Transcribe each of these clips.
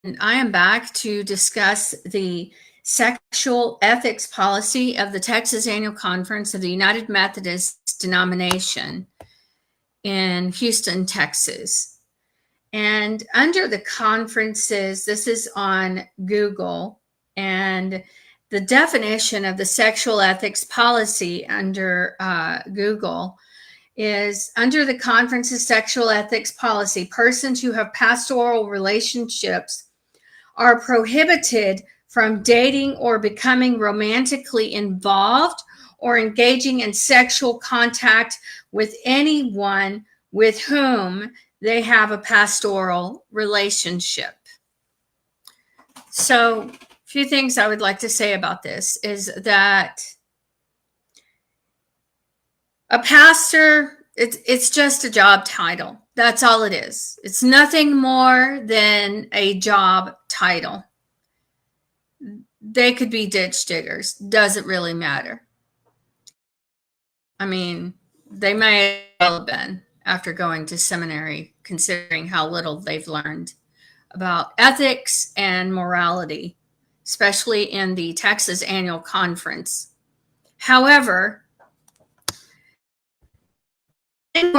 I am back to discuss the sexual ethics policy of the Texas Annual Conference of the United Methodist Denomination in Houston, Texas. And under the conferences, this is on Google, and the definition of the sexual ethics policy under Google is under the conference's sexual ethics policy, persons who have pastoral relationships are prohibited from dating or becoming romantically involved or engaging in sexual contact with anyone with whom they have a pastoral relationship. So, a few things I would like to say about this is that a pastor, it's just a job title. That's all it is. It's nothing more than a job title. They could be ditch diggers. Doesn't really matter. I mean, they may well have been after going to seminary, considering how little they've learned about ethics and morality, especially in the Texas Annual Conference. However, in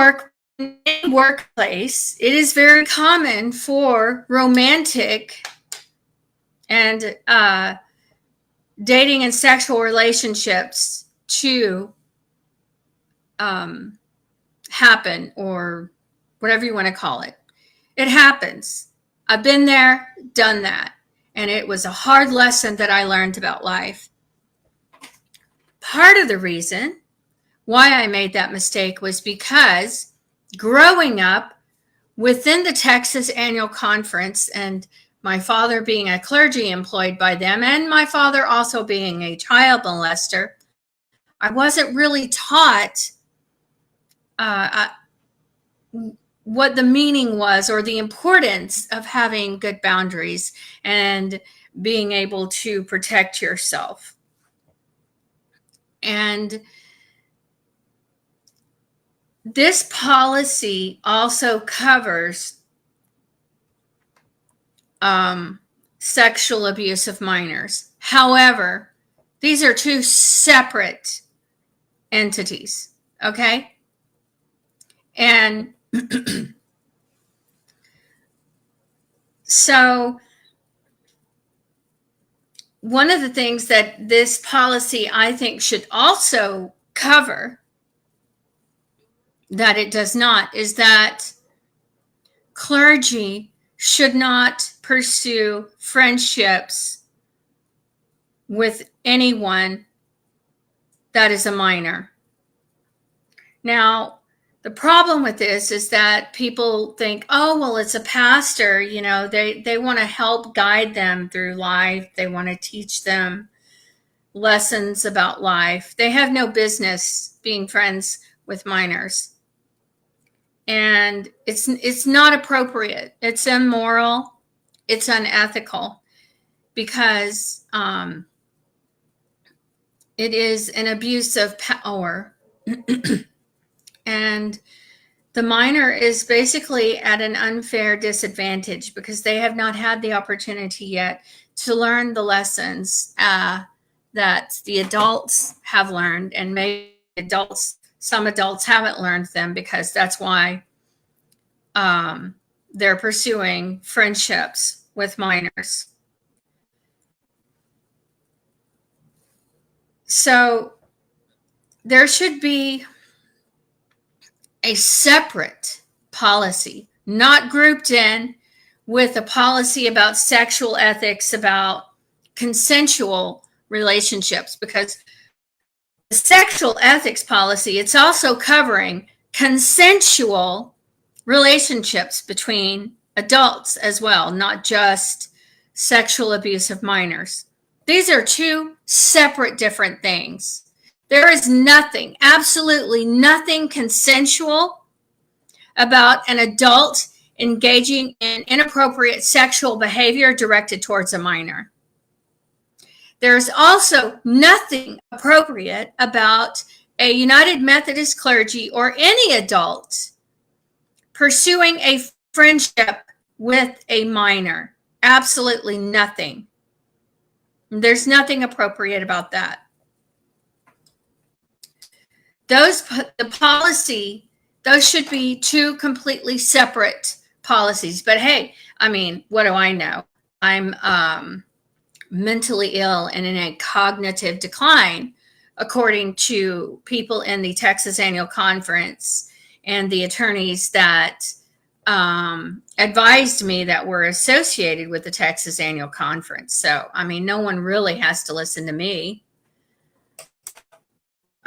workplace, it is very common for romantic and dating and sexual relationships to happen, or whatever you want to call it. It happens. I've been there, done that, and it was a hard lesson that I learned about life. Part of the reason why I made that mistake was because growing up within the Texas Annual Conference, and my father being a clergy employed by them, and my father also being a child molester, I wasn't really taught what the meaning was or the importance of having good boundaries and being able to protect yourself. And this policy also covers sexual abuse of minors. However, these are two separate entities, okay? And so one of the things that this policy, I think, should also cover, that it does not, is that clergy should not pursue friendships with anyone that is a minor. Now, the problem with this is that people think, oh, well, it's a pastor, you know, they want to help guide them through life. They want to teach them lessons about life. They have no business being friends with minors. And it's not appropriate. It's immoral. It's unethical, because it is an abuse of power. And the minor is basically at an unfair disadvantage because they have not had the opportunity yet to learn the lessons that the adults have learned, and maybe some adults haven't learned them, because that's why they're pursuing friendships with minors. So there should be a separate policy, not grouped in with a policy about sexual ethics, about consensual relationships, because the sexual ethics policy, it's also covering consensual relationships between adults as well, not just sexual abuse of minors. These are two separate, different things. There is nothing, absolutely nothing consensual about an adult engaging in inappropriate sexual behavior directed towards a minor. There's also nothing appropriate about a United Methodist clergy or any adult pursuing a friendship with a minor. Absolutely nothing. There's nothing appropriate about that. The policy, those should be two completely separate policies. But hey, I mean, what do I know? I'm mentally ill and in a cognitive decline, according to people in the Texas Annual Conference and the attorneys that advised me that were associated with the Texas Annual Conference. So, I mean, no one really has to listen to me.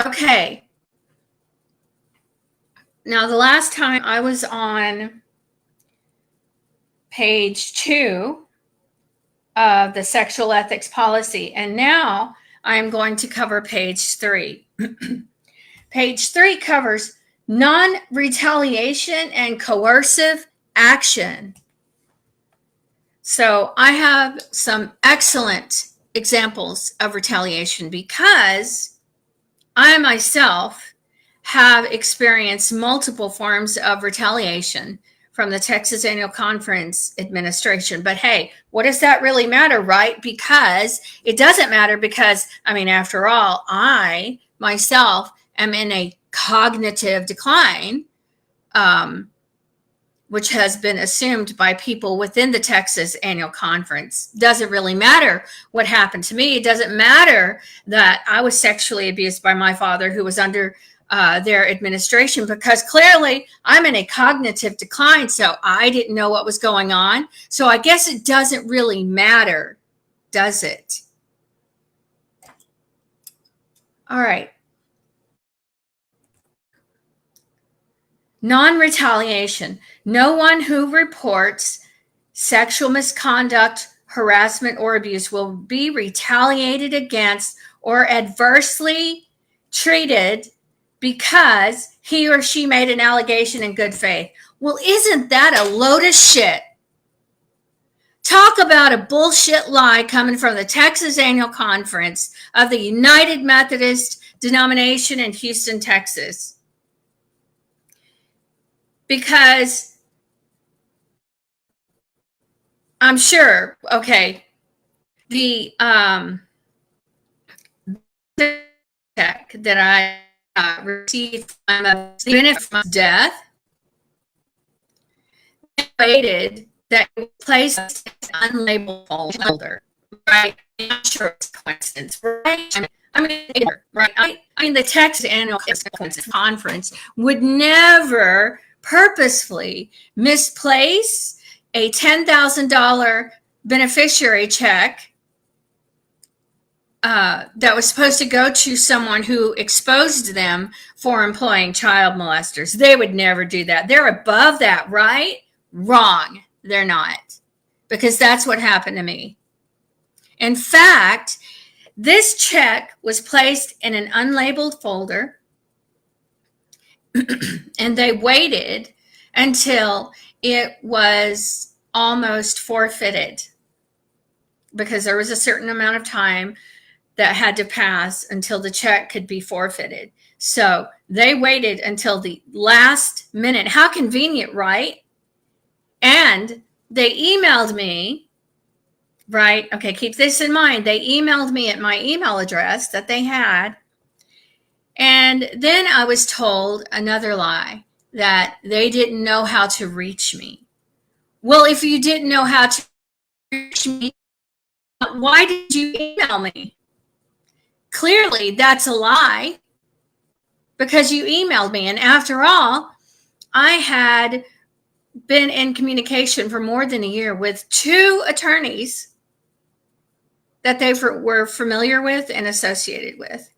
Okay. Now, the last time I was on page 2 of the sexual ethics policy, and now I'm going to cover page 3. Page 3 covers non-retaliation and coercive action. So I have some excellent examples of retaliation because I myself have experienced multiple forms of retaliation from the Texas Annual Conference administration. But hey, what does that really matter, right? Because it doesn't matter because, I mean, after all, I myself am in a cognitive decline, which has been assumed by people within the Texas Annual Conference. Doesn't really matter what happened to me. It doesn't matter that I was sexually abused by my father, who was under their administration, because clearly I'm in a cognitive decline, so I didn't know what was going on. So I guess it doesn't really matter, does it? All right. Non-retaliation. No one who reports sexual misconduct, harassment, or abuse will be retaliated against or adversely treated because he or she made an allegation in good faith. Well, isn't that a load of shit? Talk about a bullshit lie coming from the Texas Annual Conference of the United Methodist denomination in Houston, Texas. Because I'm sure, okay, the check that I received from a benefit from death stated that it was placed in an unlabeled folder, right? I'm sure it's a coincidence, right? I mean, the Texas Annual Conference would never purposefully misplace a $10,000 beneficiary check that was supposed to go to someone who exposed them for employing child molesters. They would never do that. They're above that, right? Wrong. They're not. Because that's what happened to me. In fact, this check was placed in an unlabeled folder, and they waited until it was almost forfeited, because there was a certain amount of time that had to pass until the check could be forfeited. So they waited until the last minute. How convenient, right? And they emailed me, right? Okay, keep this in mind. They emailed me at my email address that they had. And then I was told another lie, that they didn't know how to reach me. Well, if you didn't know how to reach me, why did you email me? Clearly, that's a lie, because you emailed me. And after all, I had been in communication for more than a year with 2 attorneys that they were familiar with and associated with.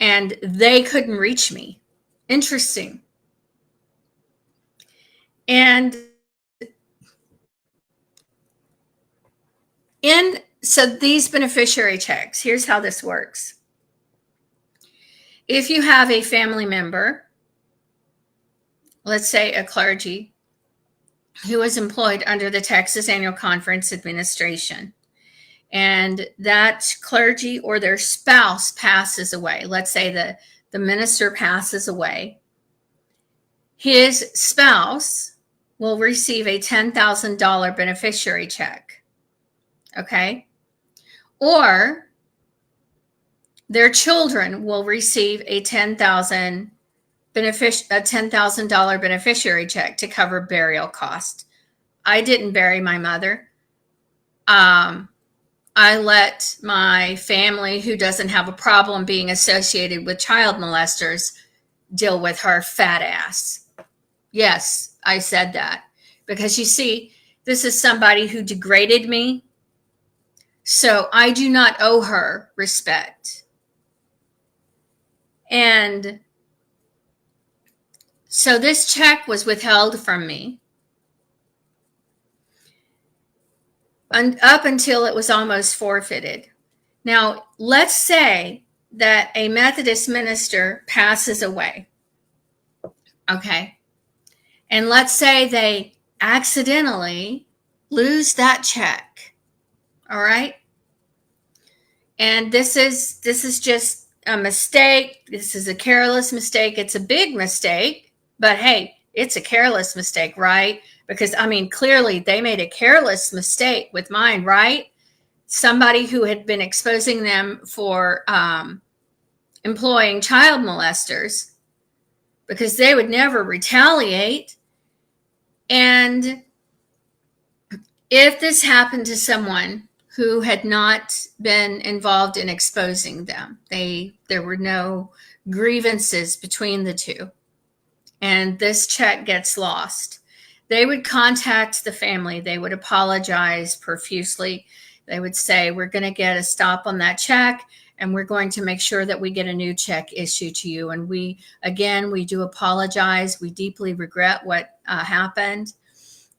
And they couldn't reach me. Interesting. And so these beneficiary checks, here's how this works. If you have a family member, let's say a clergy, who is employed under the Texas Annual Conference administration, and that clergy or their spouse passes away, let's say the minister passes away, his spouse will receive a $10,000 beneficiary check. Okay? Or their children will receive a $10,000 beneficiary check to cover burial costs. I didn't bury my mother. I let my family, who doesn't have a problem being associated with child molesters, deal with her fat ass. Yes, I said that. Because you see, this is somebody who degraded me. So I do not owe her respect. And so this check was withheld from me. And up until it was almost forfeited. Now, let's say that a Methodist minister passes away. Okay. And let's say they accidentally lose that check. All right. And this is just a mistake. This is a careless mistake. It's a big mistake, but hey, it's a careless mistake, right? Because I mean, clearly they made a careless mistake with mine, right? Somebody who had been exposing them for employing child molesters, because they would never retaliate. And if this happened to someone who had not been involved in exposing them, there were no grievances between the two, and this check gets lost, they would contact the family. They would apologize profusely. They would say, we're going to get a stop on that check, and we're going to make sure that we get a new check issued to you. And we do apologize. We deeply regret what happened,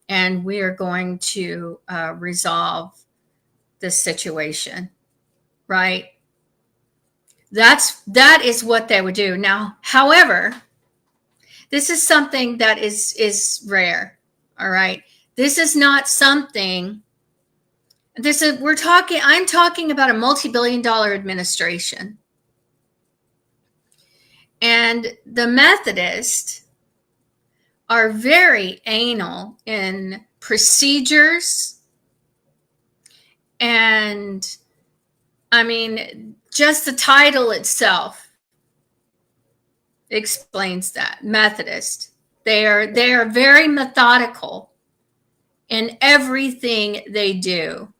and we are going to resolve this situation, right? That is what they would do. Now, however, this is something that is rare. All right. This is not something. I'm talking about a multi-billion-dollar administration. And the Methodists are very anal in procedures. And I mean, just the title itself explains that. Methodist. They are very methodical in everything they do.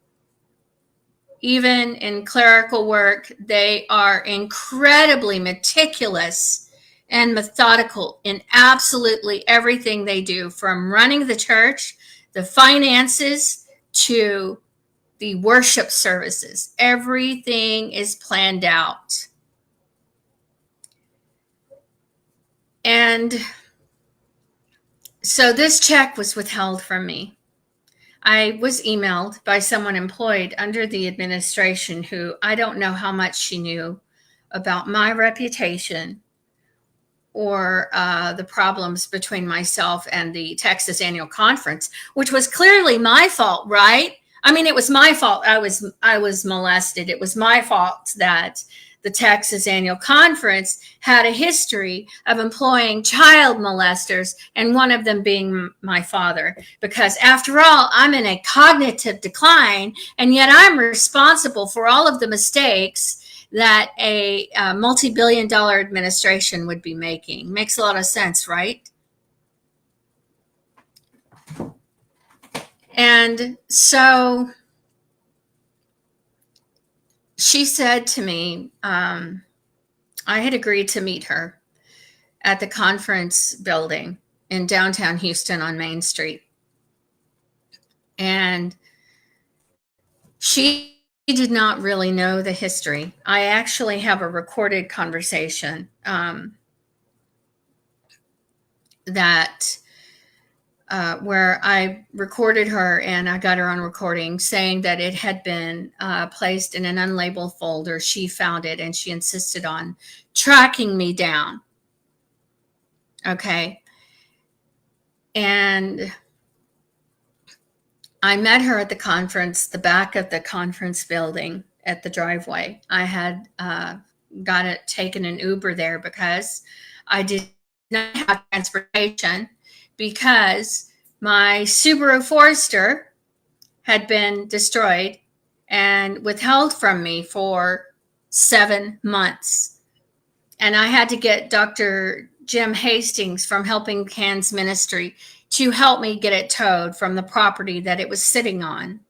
Even in clerical work, they are incredibly meticulous and methodical in absolutely everything they do, from running the church, the finances, to the worship services. Everything is planned out. And so this check was withheld from me. I was emailed by someone employed under the administration who, I don't know how much she knew about my reputation or the problems between myself and the Texas Annual Conference, which was clearly my fault, right? I mean, it was my fault. I was molested. It was my fault that the Texas Annual Conference had a history of employing child molesters, and one of them being my father. Because after all, I'm in a cognitive decline, and yet I'm responsible for all of the mistakes that a multi-billion-dollar administration would be making. Makes a lot of sense, right? And so she said to me, I had agreed to meet her at the conference building in downtown Houston on Main Street. And she did not really know the history. I actually have a recorded conversation where I recorded her, and I got her on recording saying that it had been placed in an unlabeled folder. She found it, and she insisted on tracking me down. Okay. And I met her at the conference, the back of the conference building at the driveway. I had taken an Uber there because I did not have transportation, because My Subaru Forester had been destroyed and withheld from me for 7 months. And I had to get Dr. Jim Hastings from Helping Hands Ministry to help me get it towed from the property that it was sitting on.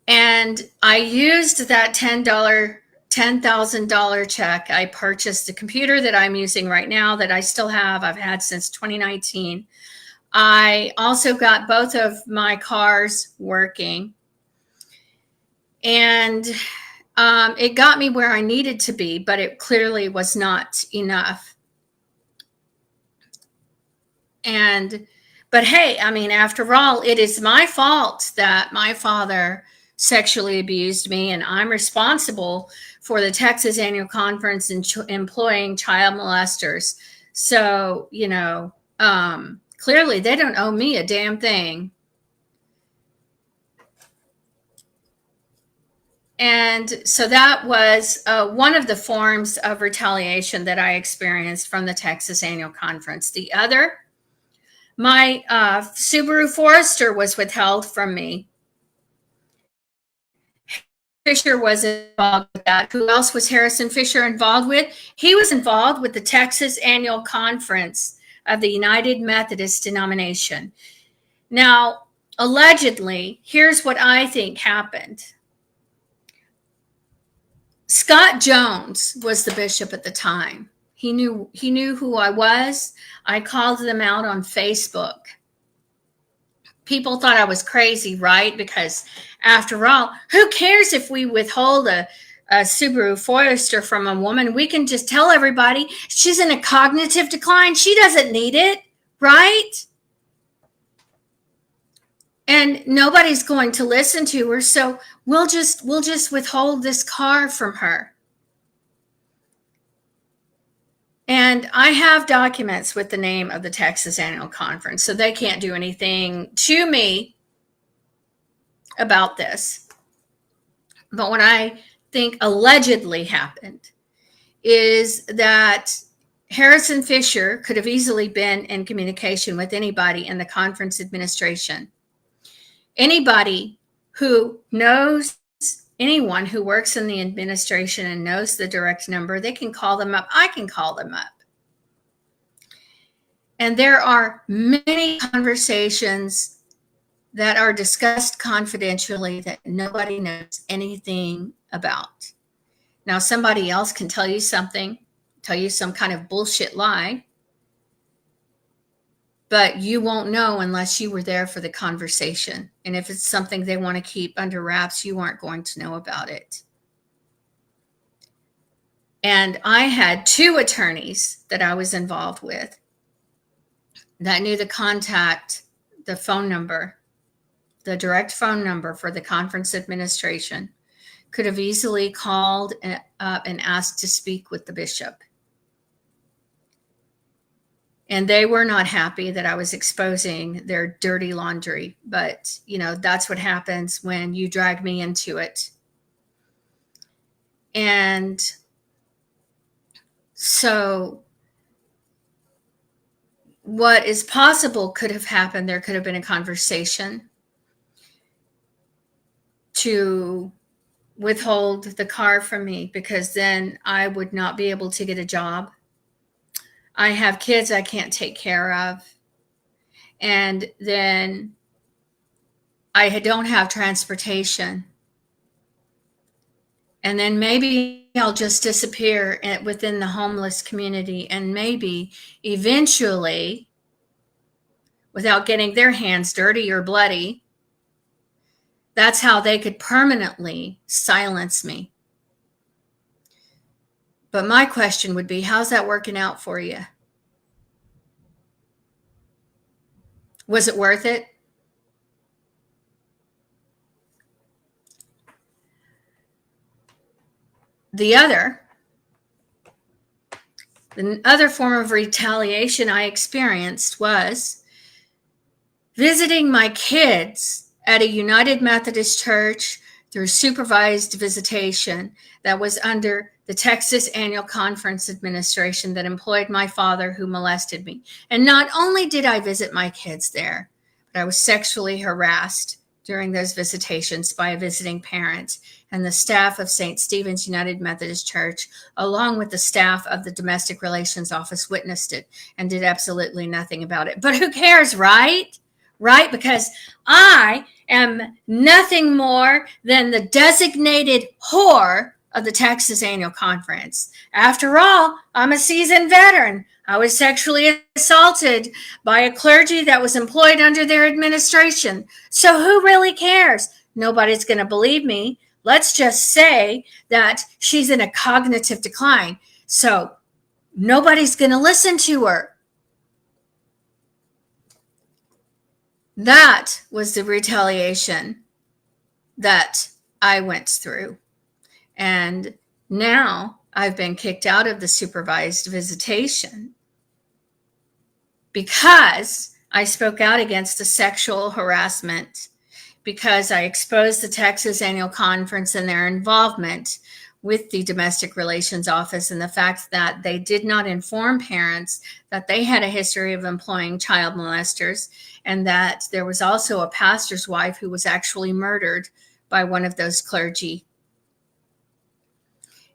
And I used that $10,000 check. I purchased the computer that I'm using right now that I still have. I've had since 2019. I also got both of my cars working. And it got me where I needed to be, but it clearly was not enough. But hey, I mean, after all, it is my fault that my father sexually abused me, and I'm responsible for the Texas Annual Conference and employing child molesters. So, clearly they don't owe me a damn thing. And so that was one of the forms of retaliation that I experienced from the Texas Annual Conference. The other, my Subaru Forester was withheld from me. Fisher was involved with that. Who else was Harrison Fisher involved with? He was involved with the Texas Annual Conference of the United Methodist Denomination. Now, allegedly, here's what I think happened. Scott Jones was the bishop at the time. He knew who I was. I called them out on Facebook. People thought I was crazy, right? Because after all, who cares if we withhold a Subaru Forester from a woman? We can just tell everybody she's in a cognitive decline. She doesn't need it, right? And nobody's going to listen to her, so we'll just withhold this car from her. And I have documents with the name of the Texas Annual Conference, so they can't do anything to me about this. But what I think allegedly happened is that Harrison Fisher could have easily been in communication with anybody in the conference administration. Anybody who knows anyone who works in the administration and knows the direct number, they can call them up. I can call them up. And there are many conversations that are discussed confidentially that nobody knows anything about. Now, somebody else can tell you something, tell you some kind of bullshit lie, but you won't know unless you were there for the conversation. And if it's something they want to keep under wraps, you aren't going to know about it. And I had 2 attorneys that I was involved with that knew the contact, the phone number, the direct phone number for the conference administration, could have easily called up and asked to speak with the bishop. And they were not happy that I was exposing their dirty laundry. But, that's what happens when you drag me into it. And so what is possible could have happened. There could have been a conversation to withhold the car from me, because then I would not be able to get a job. I have kids I can't take care of. And then I don't have transportation. And then maybe I'll just disappear within the homeless community. And maybe eventually, without getting their hands dirty or bloody, that's how they could permanently silence me. But my question would be, how's that working out for you? Was it worth it? The other form of retaliation I experienced was visiting my kids at a United Methodist Church through supervised visitation that was under the Texas Annual Conference Administration that employed my father who molested me. And not only did I visit my kids there, but I was sexually harassed during those visitations by a visiting parent and the staff of St. Stephen's United Methodist Church, along with the staff of the Domestic Relations Office, witnessed it and did absolutely nothing about it. But who cares, right? Right? Because I am nothing more than the designated whore of the Texas Annual Conference. After all, I'm a seasoned veteran. I was sexually assaulted by a clergy that was employed under their administration. So who really cares? Nobody's going to believe me. Let's just say that she's in a cognitive decline. So nobody's going to listen to her. That was the retaliation that I went through. And now I've been kicked out of the supervised visitation because I spoke out against the sexual harassment, because I exposed the Texas Annual Conference and their involvement with the Domestic Relations Office and the fact that they did not inform parents that they had a history of employing child molesters, and that there was also a pastor's wife who was actually murdered by one of those clergy.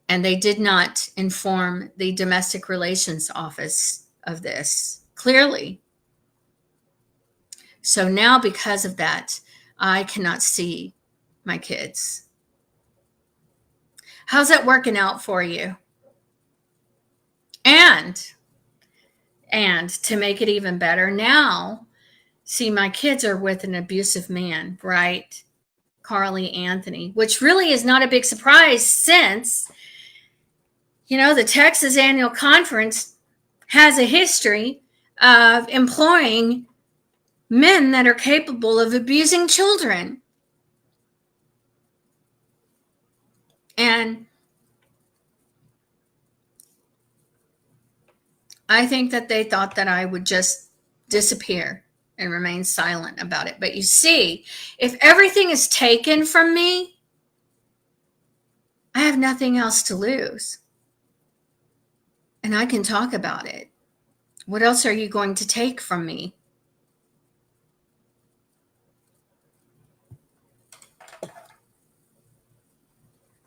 And they did not inform the Domestic Relations Office of this clearly. So now, because of that, I cannot see my kids. How's that working out for you? And to make it even better, now, see, my kids are with an abusive man, right? Carly Anthony, which really is not a big surprise since, the Texas Annual Conference has a history of employing men that are capable of abusing children. And I think that they thought that I would just disappear and remain silent about it. But you see, if everything is taken from me, I have nothing else to lose. And I can talk about it. What else are you going to take from me?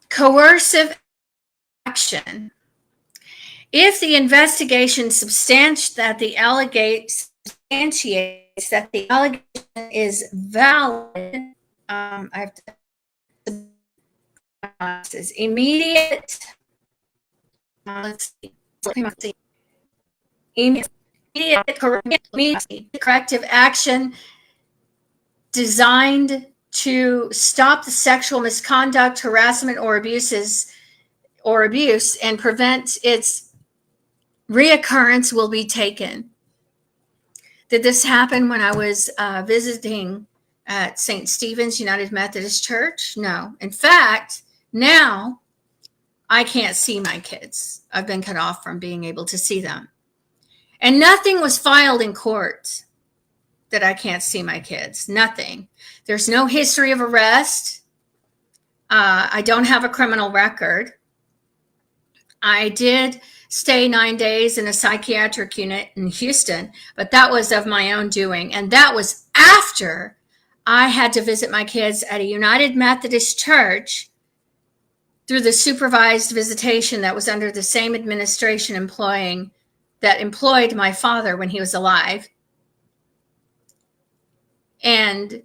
Coercive action. If the investigation substantiates that the allegation is valid, I have to immediate. Let's see. Immediate corrective action designed to stop the sexual misconduct, harassment, or abuse and prevent its reoccurrence will be taken. Did this happen when I was visiting at St. Stephen's United Methodist Church? No. In fact, now I can't see my kids. I've been cut off from being able to see them. And nothing was filed in court that I can't see my kids. Nothing. There's no history of arrest. I don't have a criminal record. I did stay 9 days in a psychiatric unit in Houston, but that was of my own doing. And that was after I had to visit my kids at a United Methodist Church through the supervised visitation that was under the same administration that employed my father when he was alive. And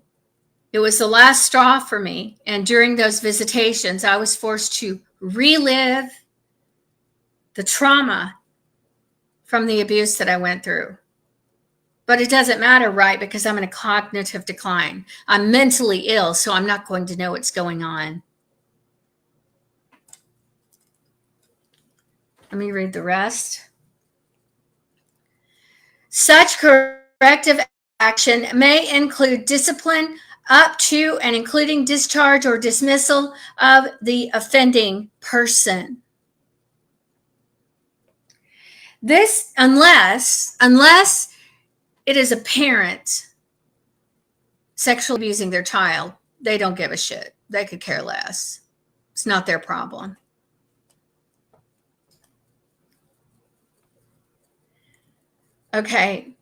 it was the last straw for me. And during those visitations, I was forced to relive the trauma from the abuse that I went through. But it doesn't matter, right? Because I'm in a cognitive decline. I'm mentally ill, so I'm not going to know what's going on. Let me read the rest. Such corrective action may include discipline up to and including discharge or dismissal of the offending person. This, unless it is a parent sexually abusing their child, they don't give a shit. They could care less. It's not their problem. Okay.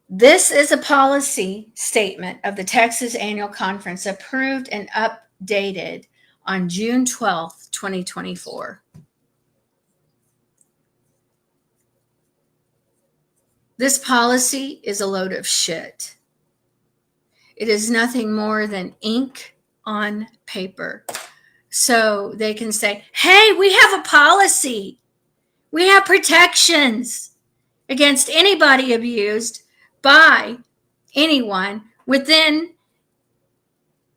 This is a policy statement of the Texas Annual Conference approved and updated on June 12th, 2024. This policy is a load of shit. It is nothing more than ink on paper. So they can say, hey, we have a policy. We have protections against anybody abused by anyone within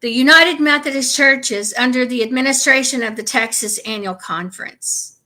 the United Methodist Churches under the administration of the Texas Annual Conference.